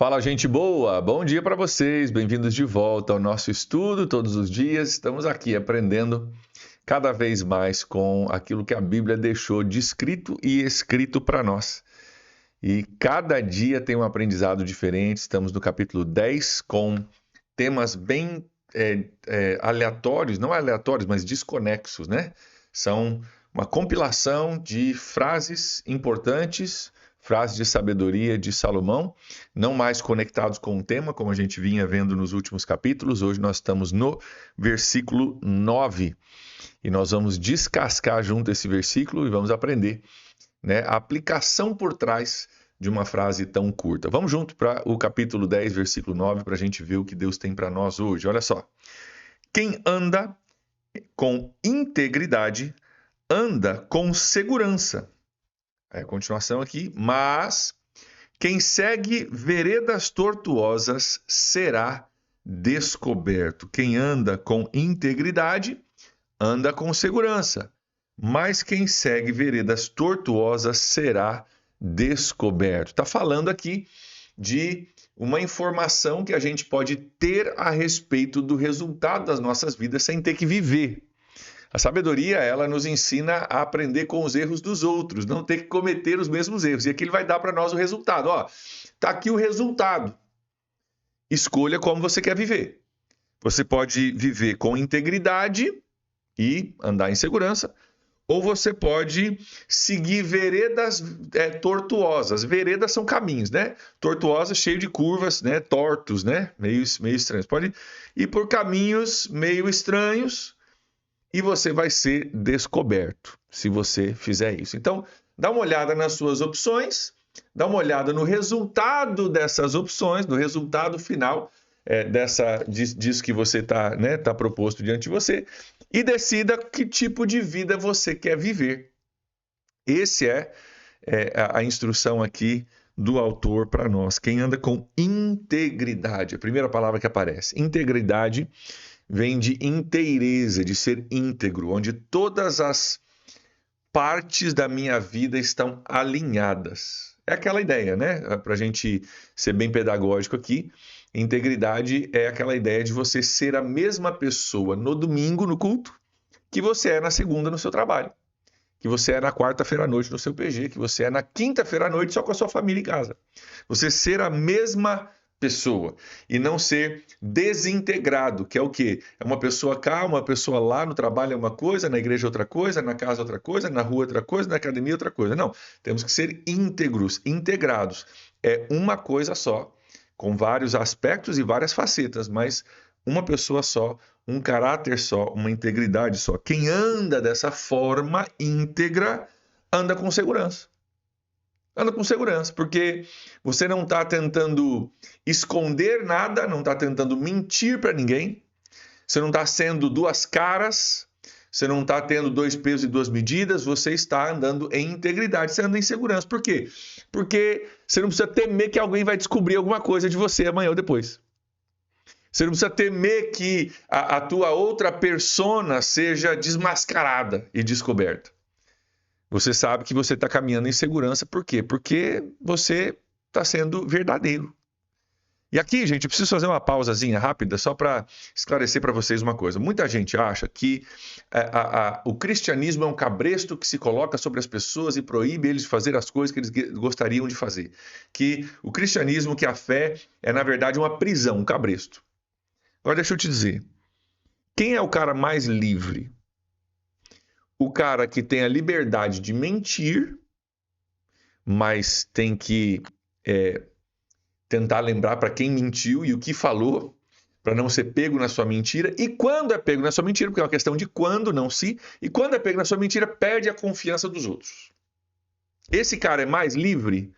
Fala, gente boa! Bom dia para vocês, bem-vindos de volta ao nosso estudo todos os dias. Estamos aqui aprendendo cada vez mais com aquilo que a Bíblia deixou de escrito e escrito para nós. E cada dia tem um aprendizado diferente. Estamos no capítulo 10 com temas bem aleatórios, não aleatórios, mas desconexos, né? São uma compilação de frases importantes, frases de sabedoria de Salomão, não mais conectados com o tema, como a gente vinha vendo nos últimos capítulos. Hoje nós estamos no versículo 9 e nós vamos descascar junto esse versículo e vamos aprender, né, a aplicação por trás de uma frase tão curta. Vamos junto para o capítulo 10, versículo 9, para a gente ver o que Deus tem para nós hoje. Olha só. Quem anda com integridade, anda com segurança. É a continuação aqui. Mas quem segue veredas tortuosas será descoberto. Quem anda com integridade, anda com segurança. Mas quem segue veredas tortuosas será descoberto. Está falando aqui de uma informação que a gente pode ter a respeito do resultado das nossas vidas sem ter que viver. A sabedoria, ela nos ensina a aprender com os erros dos outros, não ter que cometer os mesmos erros. E aqui ele vai dar para nós o resultado. Ó, tá aqui o resultado. Escolha como você quer viver. Você pode viver com integridade e andar em segurança, ou você pode seguir veredas tortuosas. Veredas são caminhos, né? Tortuosas, cheio de curvas, né? Tortos, né? Meio estranhos. Pode ir por caminhos meio estranhos e você vai ser descoberto se você fizer isso. Então, dá uma olhada nas suas opções, dá uma olhada no resultado dessas opções, no resultado final disso que você está, né, tá proposto diante de você, e decida que tipo de vida você quer viver. Esse é a instrução aqui do autor para nós. Quem anda com integridade, a primeira palavra que aparece. Integridade vem de inteireza, de ser íntegro, onde todas as partes da minha vida estão alinhadas. É aquela ideia, né? Para a gente ser bem pedagógico aqui, integridade é aquela ideia de você ser a mesma pessoa no domingo, no culto, que você é na segunda no seu trabalho, que você é na quarta-feira à noite no seu PG, que você é na quinta-feira à noite só com a sua família em casa. Você ser a mesma pessoa e não ser desintegrado, que é o quê? É uma pessoa cá, uma pessoa lá, no trabalho é uma coisa, na igreja outra coisa, na casa outra coisa, na rua outra coisa, na academia outra coisa. Não, temos que ser íntegros, integrados. É uma coisa só, com vários aspectos e várias facetas, mas uma pessoa só, um caráter só, uma integridade só. Quem anda dessa forma íntegra, anda com segurança. Anda com segurança, porque você não está tentando esconder nada, não está tentando mentir para ninguém, você não está sendo duas caras, você não está tendo dois pesos e duas medidas, você está andando em integridade, você anda em segurança. Por quê? Porque você não precisa temer que alguém vai descobrir alguma coisa de você amanhã ou depois. Você não precisa temer que a tua outra persona seja desmascarada e descoberta. Você sabe que você está caminhando em segurança. Por quê? Porque você está sendo verdadeiro. E aqui, gente, eu preciso fazer uma pausazinha rápida só para esclarecer para vocês uma coisa. Muita gente acha que o cristianismo é um cabresto que se coloca sobre as pessoas e proíbe eles de fazer as coisas que eles gostariam de fazer. Que o cristianismo, que a fé é, na verdade, uma prisão, um cabresto. Agora, deixa eu te dizer. Quem é o cara mais livre? O cara que tem a liberdade de mentir, mas tem que tentar lembrar para quem mentiu e o que falou, para não ser pego na sua mentira. E quando é pego na sua mentira, porque é uma questão de quando, não se, e quando é pego na sua mentira, perde a confiança dos outros. Esse cara é mais livre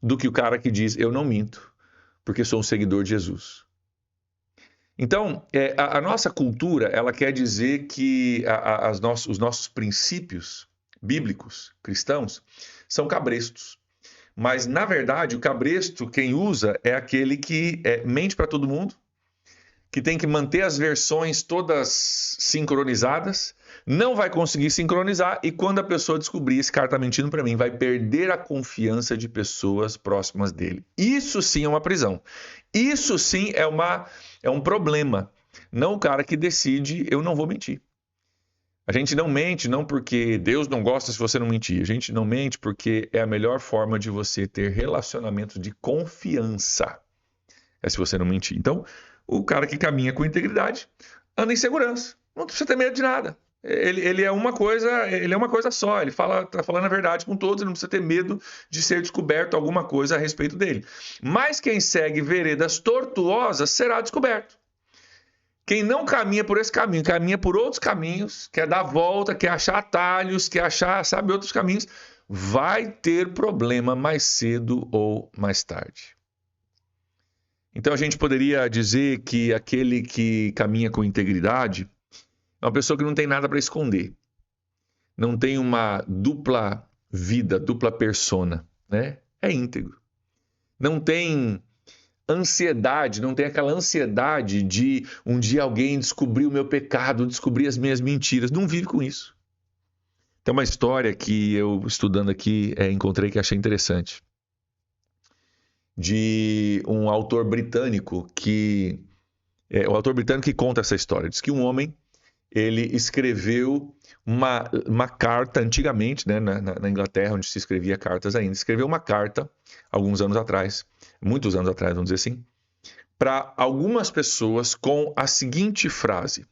do que o cara que diz, eu não minto, porque sou um seguidor de Jesus. Então, a nossa cultura, ela quer dizer que os nossos princípios bíblicos, cristãos, são cabrestos. Mas, na verdade, o cabresto, quem usa, é aquele que mente para todo mundo, que tem que manter as versões todas sincronizadas, não vai conseguir sincronizar e quando a pessoa descobrir esse cara está mentindo para mim, vai perder a confiança de pessoas próximas dele. Isso sim é uma prisão. Isso sim é um problema. Não o cara que decide, eu não vou mentir. A gente não mente não porque Deus não gosta se você não mentir. A gente não mente porque é a melhor forma de você ter relacionamento de confiança. É se você não mentir. Então, o cara que caminha com integridade anda em segurança. Não precisa ter medo de nada. Ele é uma coisa só. Ele está falando a verdade com todos. Ele não precisa ter medo de ser descoberto alguma coisa a respeito dele. Mas quem segue veredas tortuosas será descoberto. Quem não caminha por esse caminho, caminha por outros caminhos, quer dar volta, quer achar atalhos, quer achar, sabe, outros caminhos, vai ter problema mais cedo ou mais tarde. Então a gente poderia dizer que aquele que caminha com integridade é uma pessoa que não tem nada para esconder. Não tem uma dupla vida, dupla persona, né? É íntegro. Não tem ansiedade, não tem aquela ansiedade de um dia alguém descobrir o meu pecado, descobrir as minhas mentiras. Não vive com isso. Tem uma história que eu, estudando aqui, encontrei que achei interessante. De um autor britânico que... o autor britânico que conta essa história. Diz que um homem, ele escreveu uma carta, antigamente, né, na Inglaterra, onde se escrevia cartas ainda, escreveu uma carta, alguns anos atrás, muitos anos atrás, vamos dizer assim, para algumas pessoas com a seguinte frase: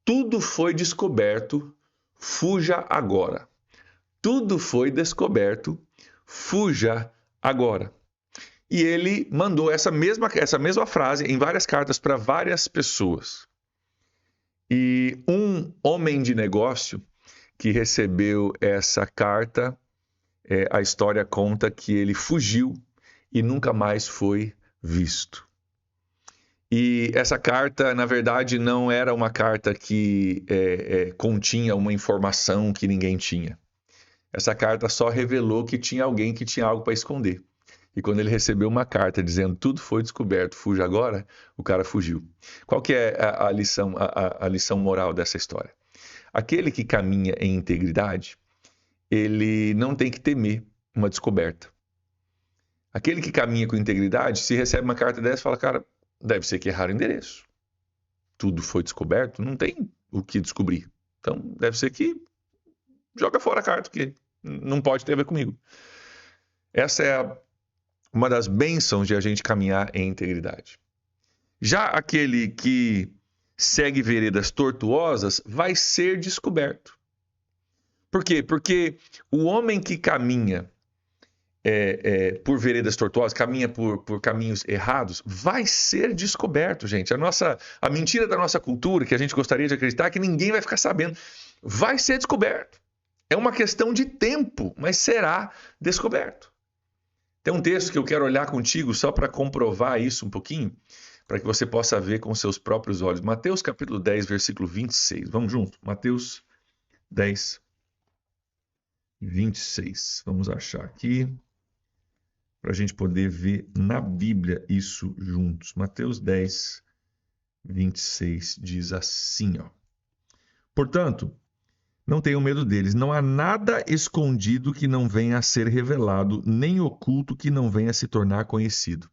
tudo foi descoberto, fuja agora. Tudo foi descoberto, fuja agora. E ele mandou essa mesma frase em várias cartas para várias pessoas. E um homem de negócio que recebeu essa carta, a história conta que ele fugiu e nunca mais foi visto. E essa carta, na verdade, não era uma carta que continha uma informação que ninguém tinha. Essa carta só revelou que tinha alguém que tinha algo para esconder. E quando ele recebeu uma carta dizendo tudo foi descoberto, fuja agora, o cara fugiu. Qual que é a lição moral dessa história? Aquele que caminha em integridade, ele não tem que temer uma descoberta. Aquele que caminha com integridade, se recebe uma carta dessa, fala, cara, deve ser que erraram o endereço. Tudo foi descoberto, não tem o que descobrir. Então, deve ser que joga fora a carta, porque não pode ter a ver comigo. Essa é uma das bênçãos de a gente caminhar em integridade. Já aquele que segue veredas tortuosas vai ser descoberto. Por quê? Porque o homem que caminha por veredas tortuosas, caminha por caminhos errados, vai ser descoberto, gente. A mentira da nossa cultura, que a gente gostaria de acreditar, é que ninguém vai ficar sabendo, vai ser descoberto. É uma questão de tempo, mas será descoberto. Tem um texto que eu quero olhar contigo só para comprovar isso um pouquinho, para que você possa ver com seus próprios olhos. Mateus capítulo 10, versículo 26. Vamos junto? Mateus 10, 26. Vamos achar aqui, para a gente poder ver na Bíblia isso juntos. Mateus 10, 26 diz assim, ó. Portanto, não tenham medo deles. Não há nada escondido que não venha a ser revelado, nem oculto que não venha a se tornar conhecido.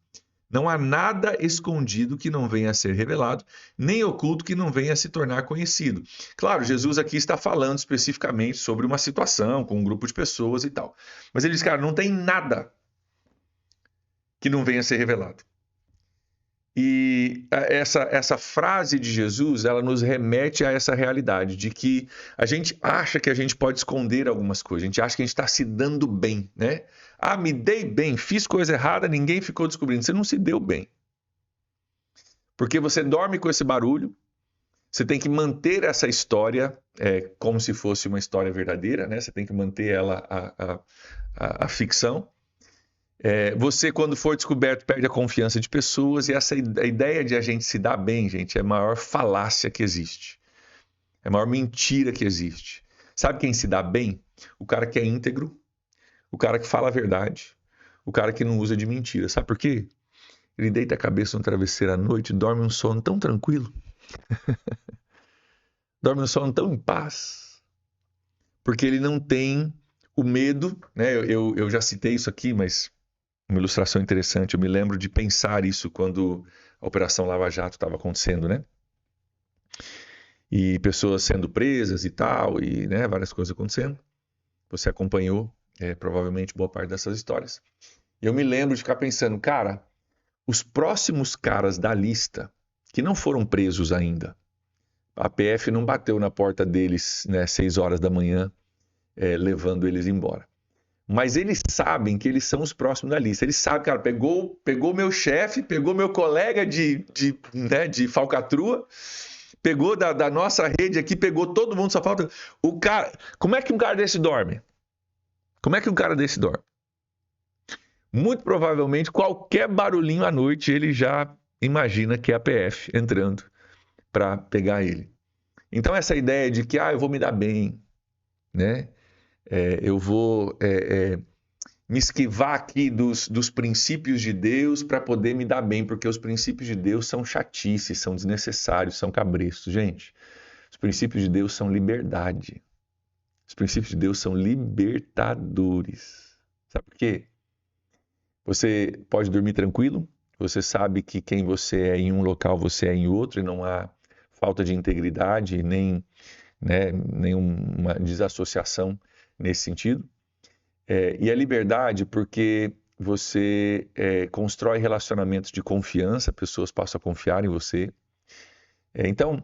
Não há nada escondido que não venha a ser revelado, nem oculto que não venha a se tornar conhecido. Claro, Jesus aqui está falando especificamente sobre uma situação com um grupo de pessoas e tal. Mas ele diz, cara, não tem nada que não venha a ser revelado. E essa frase de Jesus, ela nos remete a essa realidade de que a gente acha que a gente pode esconder algumas coisas, a gente acha que a gente está se dando bem, né? Ah, me dei bem, fiz coisa errada, ninguém ficou descobrindo. Você não se deu bem. Porque você dorme com esse barulho, você tem que manter essa história como se fosse uma história verdadeira, né? Você tem que manter ela a ficção. Você, quando for descoberto, perde a confiança de pessoas e a ideia de a gente se dar bem, gente, é a maior falácia que existe. É a maior mentira que existe. Sabe quem se dá bem? O cara que é íntegro, o cara que fala a verdade, o cara que não usa de mentira. Sabe por quê? Ele deita a cabeça no travesseiro à noite e dorme um sono tão tranquilo. dorme no sono tão em paz, porque ele não tem o medo, né? Eu já citei isso aqui, mas uma ilustração interessante. Eu me lembro de pensar isso quando a Operação Lava Jato estava acontecendo, né? E pessoas sendo presas e tal, e né, várias coisas acontecendo. Você acompanhou, provavelmente, boa parte dessas histórias. E eu me lembro de ficar pensando, cara, os próximos caras da lista, que não foram presos ainda, a PF não bateu na porta deles, né, 6 horas da manhã, levando eles embora. Mas eles sabem que eles são os próximos da lista. Eles sabem, cara, pegou meu chefe, pegou meu colega de falcatrua, pegou da nossa rede aqui, pegou todo mundo, só falta... O cara, como é que um cara desse dorme? Como é que um cara desse dorme? Muito provavelmente, qualquer barulhinho à noite, ele já imagina que é a PF entrando para pegar ele. Então, essa ideia de que eu vou me dar bem, né? Eu vou me esquivar aqui dos princípios de Deus para poder me dar bem, porque os princípios de Deus são chatices, são desnecessários, são cabrestos. Gente, os princípios de Deus são liberdade. Os princípios de Deus são libertadores. Sabe por quê? Você pode dormir tranquilo, você sabe que quem você é em um local, você é em outro, e não há falta de integridade, nem nenhuma desassociação nesse sentido. E a liberdade porque você constrói relacionamentos de confiança, pessoas passam a confiar em você. Então,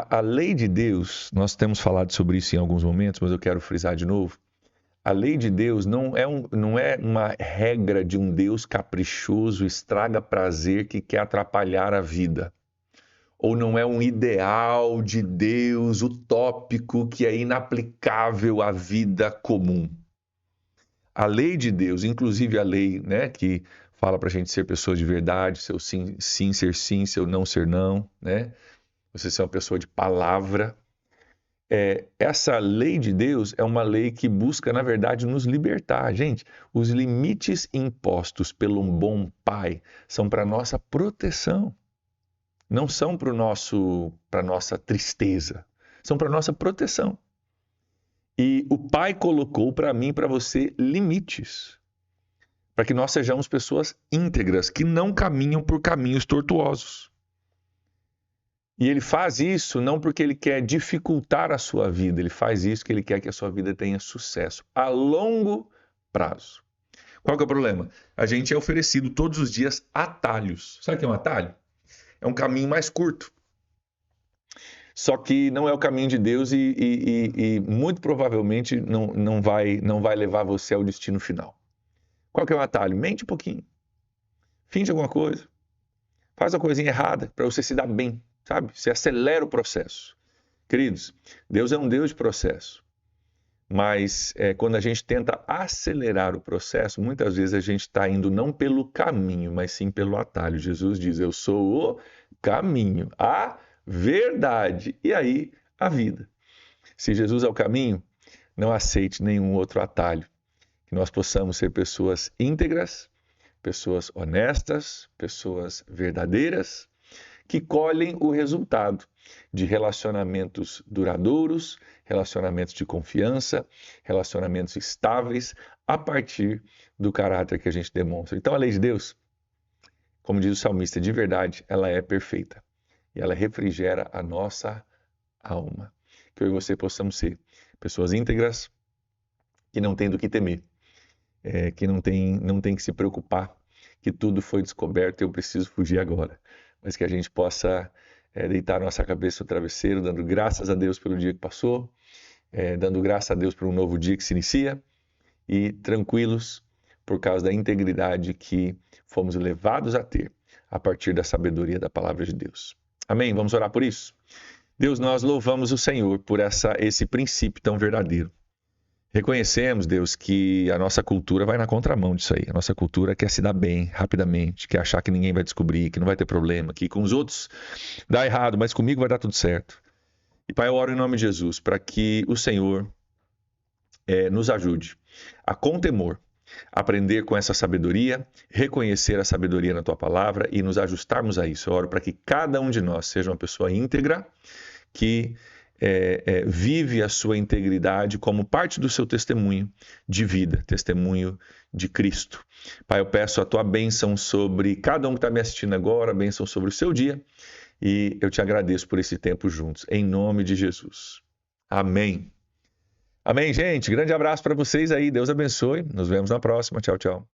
a lei de Deus, nós temos falado sobre isso em alguns momentos, mas eu quero frisar de novo. A lei de Deus não é uma regra de um Deus caprichoso, estraga prazer que quer atrapalhar a vida. Ou não é um ideal de Deus utópico que é inaplicável à vida comum. A lei de Deus, inclusive a lei, né, que fala para a gente ser pessoas de verdade, seu sim, sim ser sim, seu não ser não, né? Você ser uma pessoa de palavra. Essa lei de Deus é uma lei que busca, na verdade, nos libertar. Gente, os limites impostos pelo bom Pai são para nossa proteção. Não são para nossa tristeza, são para nossa proteção. E o Pai colocou para mim e para você limites, para que nós sejamos pessoas íntegras, que não caminham por caminhos tortuosos. E ele faz isso não porque ele quer dificultar a sua vida, ele faz isso porque ele quer que a sua vida tenha sucesso a longo prazo. Qual que é o problema? A gente é oferecido todos os dias atalhos. Sabe o que é um atalho? É um caminho mais curto. Só que não é o caminho de Deus e muito provavelmente não vai levar você ao destino final. Qual que é o atalho? Mente um pouquinho. Finge alguma coisa. Faz a coisinha errada para você se dar bem, sabe? Você acelera o processo. Queridos, Deus é um Deus de processo. Mas quando a gente tenta acelerar o processo, muitas vezes a gente está indo não pelo caminho, mas sim pelo atalho. Jesus diz, eu sou o caminho, a verdade e aí a vida. Se Jesus é o caminho, não aceite nenhum outro atalho. Que nós possamos ser pessoas íntegras, pessoas honestas, pessoas verdadeiras, que colhem o resultado de relacionamentos duradouros, relacionamentos de confiança, relacionamentos estáveis, a partir do caráter que a gente demonstra. Então a lei de Deus, como diz o salmista, de verdade, ela é perfeita. E ela refrigera a nossa alma. Que eu e você possamos ser pessoas íntegras, que não têm do que temer, que não tem que se preocupar, que tudo foi descoberto e eu preciso fugir agora. Mas que a gente possa deitar nossa cabeça no travesseiro, dando graças a Deus pelo dia que passou, dando graças a Deus por um novo dia que se inicia e tranquilos por causa da integridade que fomos levados a ter a partir da sabedoria da palavra de Deus. Amém? Vamos orar por isso? Deus, nós louvamos o Senhor por esse princípio tão verdadeiro. Reconhecemos, Deus, que a nossa cultura vai na contramão disso aí. A nossa cultura quer se dar bem, rapidamente, quer achar que ninguém vai descobrir, que não vai ter problema, que com os outros dá errado, mas comigo vai dar tudo certo. E, Pai, eu oro em nome de Jesus para que o Senhor nos ajude a, com temor, aprender com essa sabedoria, reconhecer a sabedoria na Tua palavra e nos ajustarmos a isso. Eu oro para que cada um de nós seja uma pessoa íntegra, que vive a sua integridade como parte do seu testemunho de vida, testemunho de Cristo. Pai, eu peço a tua bênção sobre cada um que está me assistindo agora, a bênção sobre o seu dia, e eu te agradeço por esse tempo juntos, em nome de Jesus. Amém. Amém, gente. Grande abraço para vocês aí. Deus abençoe. Nos vemos na próxima. Tchau, tchau.